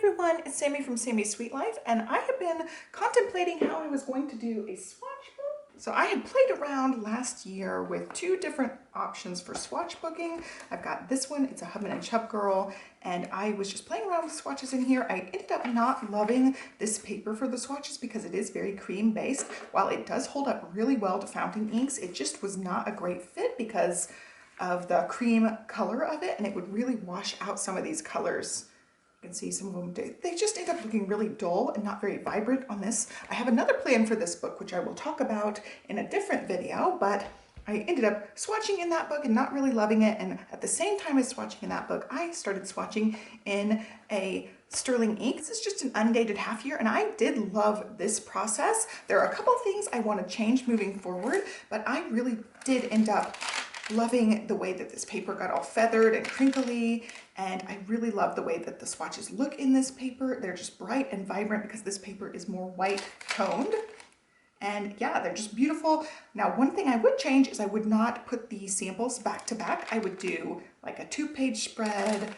everyone, it's Sammy from Sammy's Sweet Life, and I have been contemplating how I was going to do a swatch book. So I had played around last year with two different options for swatch booking. I've got this one, it's a Hubman and Chubb girl, and I was just playing around with swatches in here. I ended up not loving this paper for the swatches because it is very cream based. While it does hold up really well to fountain inks, it just was not a great fit because of the cream color of it, and it would really wash out some of these colors. You can see some of them, they just end up looking really dull and not very vibrant on this. I have another plan for this book, which I will talk about in a different video, but I ended up swatching in that book and not really loving it. And at the same time as swatching in that book, I started swatching in a sterling ink. This is just an undated half year, and I did love this process. There are a couple things I want to change moving forward, but I really did end up loving the way that this paper got all feathered and crinkly, and I really love the way that the swatches look in this paper. They're just bright and vibrant because this paper is more white toned, and yeah, they're just beautiful. Now, one thing I would change is I would not put the samples back to back. I would do like a 2-page spread,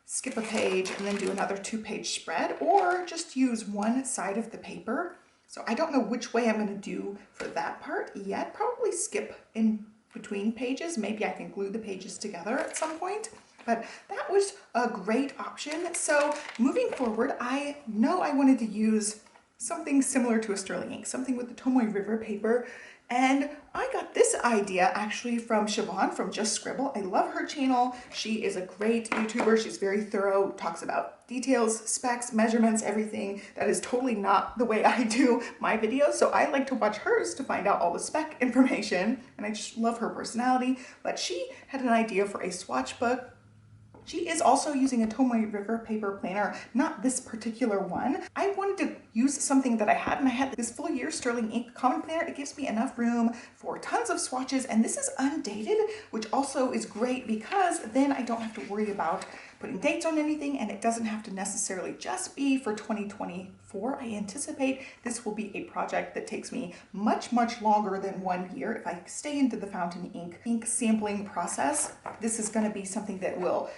skip a page, and then do another 2-page spread, or just use one side of the paper. So I don't know which way I'm going to do for that part yet. Probably skip in between pages. Maybe I can glue the pages together at some point, but that was a great option. So moving forward, I know I wanted to use something similar to a sterling ink, something with the Tomoe River paper, and I got this idea actually from Siobhan from Just Scribble. I love her channel. She is a great YouTuber. She's very thorough, talks about details, specs, measurements, everything. That is totally not the way I do my videos, so I like to watch hers to find out all the spec information, and I just love her personality. But she had an idea for a swatch book. She is also using a Tomoe River paper planner, not this particular one. I wanted to use something that I had, and I had this full year sterling ink common planner. It gives me enough room for tons of swatches, and this is undated, which also is great because then I don't have to worry about putting dates on anything, and it doesn't have to necessarily just be for 2024. I anticipate this will be a project that takes me much longer than 1 year. If I stay into the fountain ink sampling process, this is going to be something that will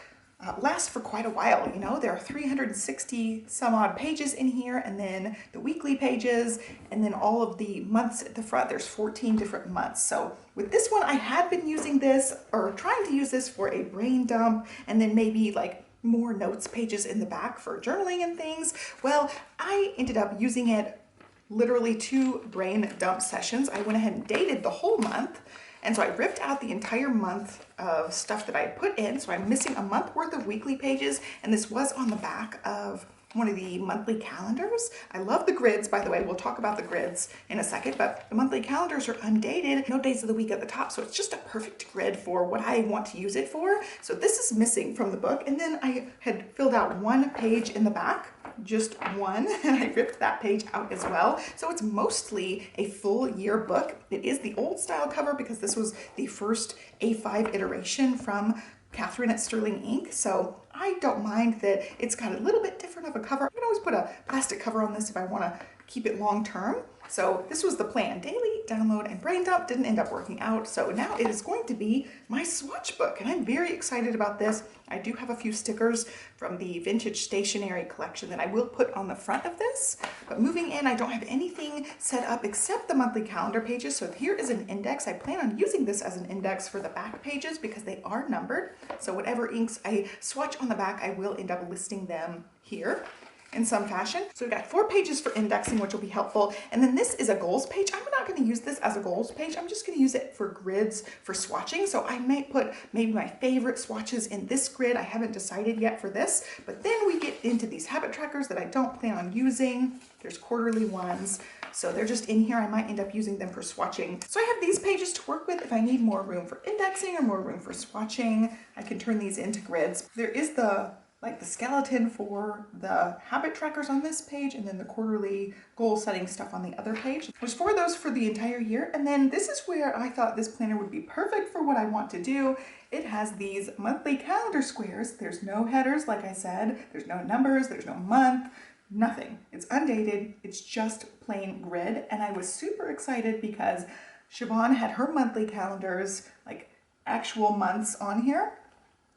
last for quite a while. You know, there are 360 some odd pages in here, and then the weekly pages, and then all of the months at the front. There's 14 different months. So with this one, I had been using this, or trying to use this for a brain dump, and then maybe like more notes pages in the back for journaling and things. Well, I ended up using it literally 2 brain dump sessions. I went ahead and dated the whole month. And so I ripped out the entire month of stuff that I put in. So I'm missing a month worth of weekly pages. And this was on the back of one of the monthly calendars. I love the grids, by the way. We'll talk about the grids in a second, but the monthly calendars are undated, no days of the week at the top. So it's just a perfect grid for what I want to use it for. So this is missing from the book. And then I had filled out 1 page in the back, just one, and I ripped that page out as well. So it's mostly a full year book. It is the old style cover because this was the first A5 iteration from Catherine at Sterling Ink. So I don't mind that it's got a little bit different of a cover. I can always put a plastic cover on this if I want to keep it long term. So this was the plan: daily, download, and brain dump. Didn't end up working out. So now it is going to be my swatch book, and I'm very excited about this. I do have a few stickers from the vintage stationery collection that I will put on the front of this. But moving in, I don't have anything set up except the monthly calendar pages. So here is an index. I plan on using this as an index for the back pages because they are numbered. So whatever inks I swatch on the back, I will end up listing them here in some fashion. So we've got 4 pages for indexing, which will be helpful. And then this is a goals page. I'm not going to use this as a goals page. I'm just going to use it for grids for swatching. So I may put maybe my favorite swatches in this grid. I haven't decided yet for this, but then we get into these habit trackers that I don't plan on using. There's quarterly ones. So they're just in here. I might end up using them for swatching. So I have these pages to work with. If I need more room for indexing or more room for swatching, I can turn these into grids. There is the skeleton for the habit trackers on this page, and then the quarterly goal setting stuff on the other page. There's 4 of those for the entire year. And then this is where I thought this planner would be perfect for what I want to do. It has these monthly calendar squares. There's no headers, like I said. There's no numbers, there's no month, nothing. It's undated, it's just plain grid. And I was super excited because Siobhan had her monthly calendars, like actual months on here.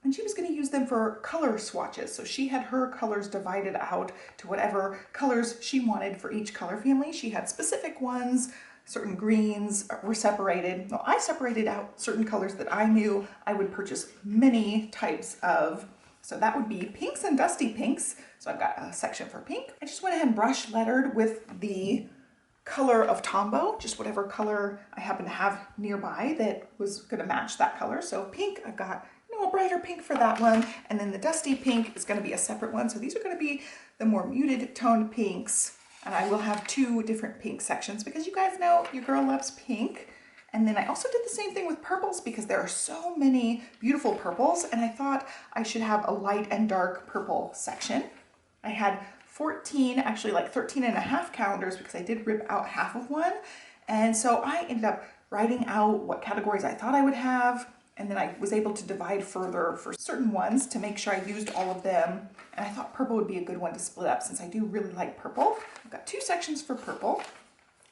and she was going to use them for color swatches. So she had her colors divided out to whatever colors she wanted for each color family. She had specific ones, certain greens were separated. Well, I separated out certain colors that I knew I would purchase many types of. So that would be pinks and dusty pinks. So I've got a section for pink. I just went ahead and brush lettered with the color of Tombow, just whatever color I happen to have nearby that was going to match that color. So pink, I've got a brighter pink for that one, and then the dusty pink is going to be a separate one. So these are going to be the more muted toned pinks, and I will have 2 different pink sections because you guys know your girl loves pink. And then I also did the same thing with purples because there are so many beautiful purples, and I thought I should have a light and dark purple section. I had 14, actually like 13 and a half calendars because I did rip out half of one. And so I ended up writing out what categories I thought I would have. And then I was able to divide further for certain ones to make sure I used all of them. And I thought purple would be a good one to split up since I do really like purple. I've got 2 sections for purple.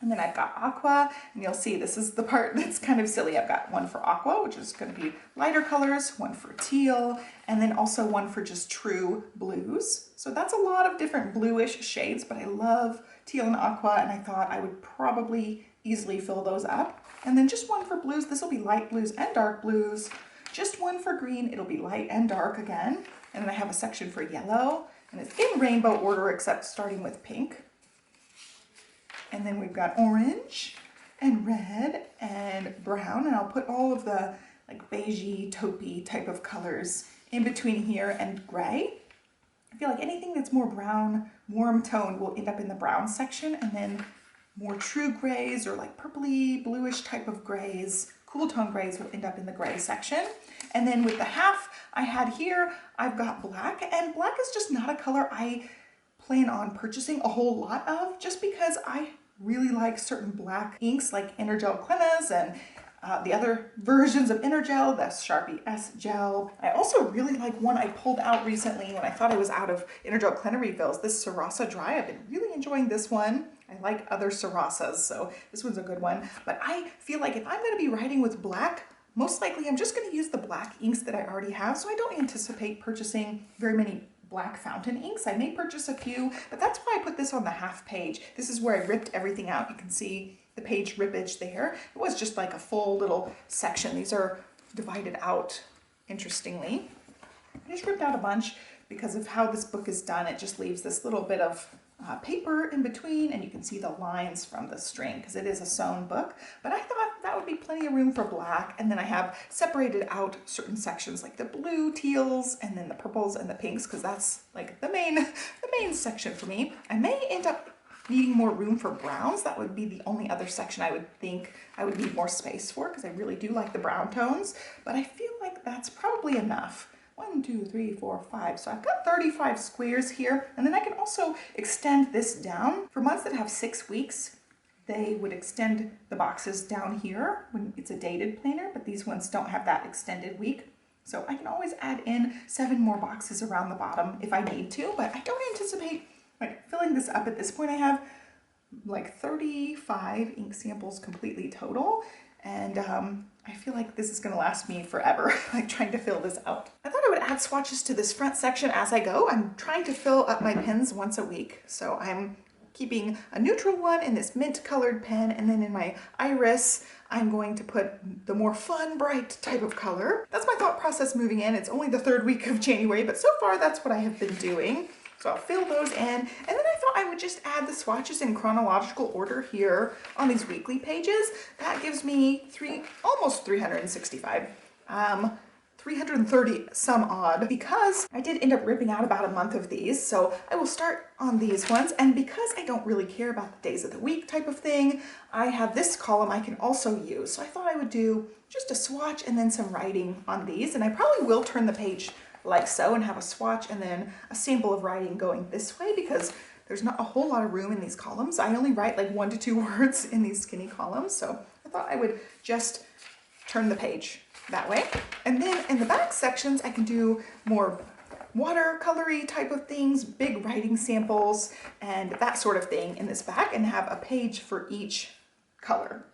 And then I've got aqua, and you'll see this is the part that's kind of silly. I've got one for aqua, which is going to be lighter colors, one for teal, and then also one for just true blues. So that's a lot of different bluish shades, but I love teal and aqua, and I thought I would probably easily fill those up. And then just one for blues. This will be light blues and dark blues. Just one for green. It'll be light and dark again. And then I have a section for yellow, and it's in rainbow order except starting with pink. And then we've got orange and red and brown, and I'll put all of the like beigey, taupey type of colors in between here and gray. I feel like anything that's more brown, warm toned will end up in the brown section, and then more true grays or like purpley, bluish type of grays, cool tone grays will end up in the gray section. And then with the half I had here, I've got black, and black is just not a color I plan on purchasing a whole lot of just because I really like certain black inks like Energel Clenas and the other versions of Energel, the Sharpie S Gel. I also really like one I pulled out recently when I thought I was out of Energel Cleaner refills, this Sarasa Dry. I've been really enjoying this one. I like other Sarasas, so this one's a good one. But I feel like if I'm going to be writing with black, most likely I'm just going to use the black inks that I already have, so I don't anticipate purchasing very many black fountain inks. I may purchase a few, but that's why I put this on the half page. This is where I ripped everything out. You can see the page rippage there. It was just like a full little section. These are divided out interestingly. I just ripped out a bunch because of how this book is done. It just leaves this little bit of paper in between, and you can see the lines from the string because it is a sewn book. But I thought that would be plenty of room for black, and then I have separated out certain sections like the blue, teals, and then the purples and the pinks because that's like the main section for me. I may end up needing more room for browns. That would be the only other section I would think I would need more space for because I really do like the brown tones, but I feel like that's probably enough. 1, 2, 3, 4, 5. So I've got 35 squares here, and then I can also extend this down. For months that have 6 weeks, they would extend the boxes down here when it's a dated planner, but these ones don't have that extended week. So I can always add in 7 more boxes around the bottom if I need to, but I don't anticipate like filling this up at this point. I have like 35 ink samples completely total, and I feel like this is going to last me forever, like trying to fill this out. I thought I would add swatches to this front section as I go. I'm trying to fill up my pens once a week, so I'm keeping a neutral one in this mint colored pen, and then in my iris I'm going to put the more fun, bright type of color. That's my thought process moving in. It's only the 3rd week of January, but so far that's what I have been doing. So I'll fill those in, and then I thought I would just add the swatches in chronological order here on these weekly pages. That gives me almost 365, 330 some odd, because I did end up ripping out about a month of these. So I will start on these ones, and because I don't really care about the days of the week type of thing, I have this column I can also use. So I thought I would do just a swatch and then some writing on these, and I probably will turn the page like so and have a swatch and then a sample of writing going this way because there's not a whole lot of room in these columns. I only write like 1 to 2 words in these skinny columns, so I thought I would just turn the page that way. And then in the back sections I can do more watercolory type of things, big writing samples and that sort of thing in this back, and have a page for each color.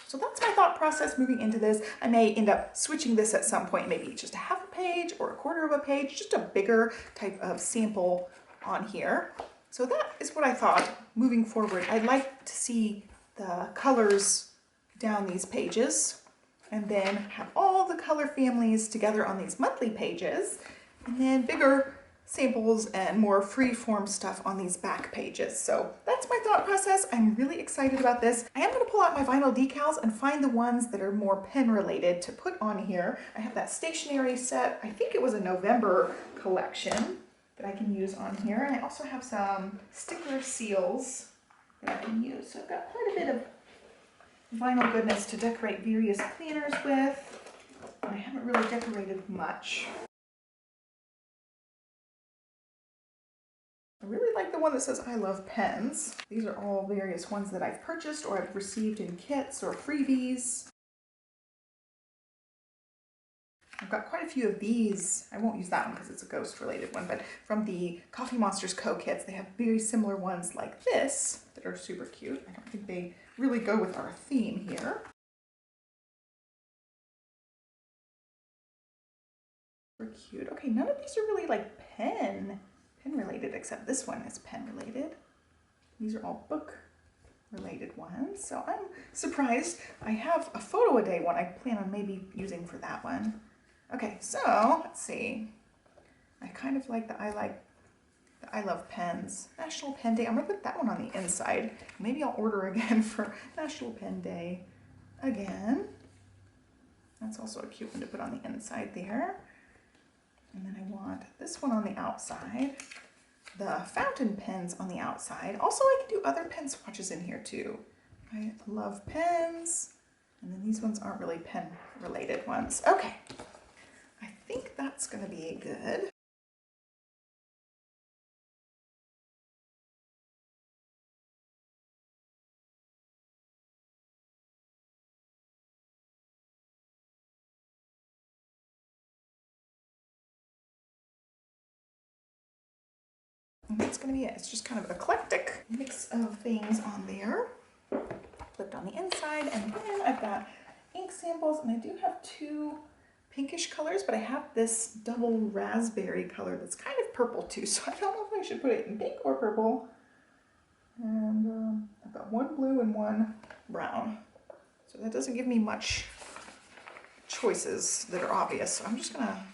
So that's my thought process moving into this. I may end up switching this at some point, maybe just a half a page or a quarter of a page, just a bigger type of sample on here. So that is what I thought moving forward. I'd like to see the colors down these pages and then have all the color families together on these monthly pages, and then bigger samples and more free-form stuff on these back pages. So that's my thought process. I'm really excited about this. I am going to pull out my vinyl decals and find the ones that are more pen related to put on here. I have that stationery set. I think it was a November collection that I can use on here. And I also have some sticker seals that I can use. So I've got quite a bit of vinyl goodness to decorate various planners with. And I haven't really decorated much. I really like the one that says I love pens. These are all various ones that I've purchased or I've received in kits or freebies. I've got quite a few of these. I won't use that one because it's a ghost related one, but from the Coffee Monsters Co. kits, they have very similar ones like this that are super cute. I don't think they really go with our theme here. Super cute. Okay, none of these are really like pen related, except this one is pen related. These are all book related ones, so I'm surprised. I have a photo a day one I plan on maybe using for that one. Okay, so let's see. I kind of like the I love pens. National Pen Day. I'm gonna put that one on the inside. Maybe I'll order again for National Pen Day again. That's also a cute one to put on the inside there. And then I want this one on the outside, the fountain pens on the outside. Also, I can do other pen swatches in here too. I love pens. And then these ones aren't really pen related ones. Okay, I think that's gonna be good. And that's going to be it. It's just kind of eclectic mix of things on there. Flipped on the inside, and then I've got ink samples, and I do have two pinkish colors, but I have this double raspberry color that's kind of purple too, so I don't know if I should put it in pink or purple. And I've got one blue and one brown, so that doesn't give me much choices that are obvious. So I'm just gonna,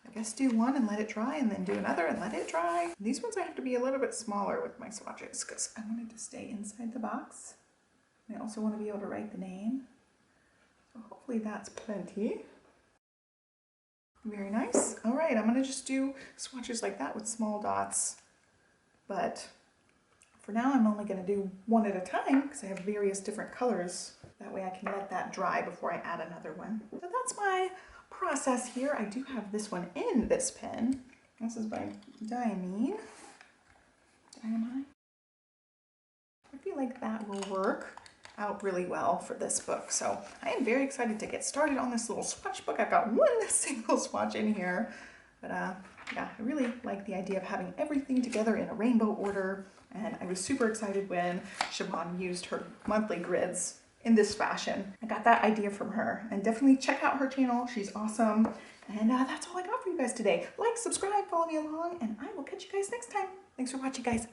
I guess, do one and let it dry, and then do another and let it dry. These ones I have to be a little bit smaller with my swatches because I wanted to stay inside the box. I also want to be able to write the name. So hopefully that's plenty. Very nice. All right, I'm going to just do swatches like that with small dots. But for now, I'm only going to do one at a time because I have various different colors. That way I can let that dry before I add another one. So that's my process here. I do have this one in this pen. This is by Diamine. I feel like that will work out really well for this book. So I am very excited to get started on this little swatch book. I've got one single swatch in here, but yeah, I really like the idea of having everything together in a rainbow order. And I was super excited when Siobhan used her monthly grids in this fashion. I got that idea from her, and definitely check out her channel. She's awesome. And that's all I got for you guys today. Like, subscribe, follow me along, and I will catch you guys next time. Thanks for watching, guys.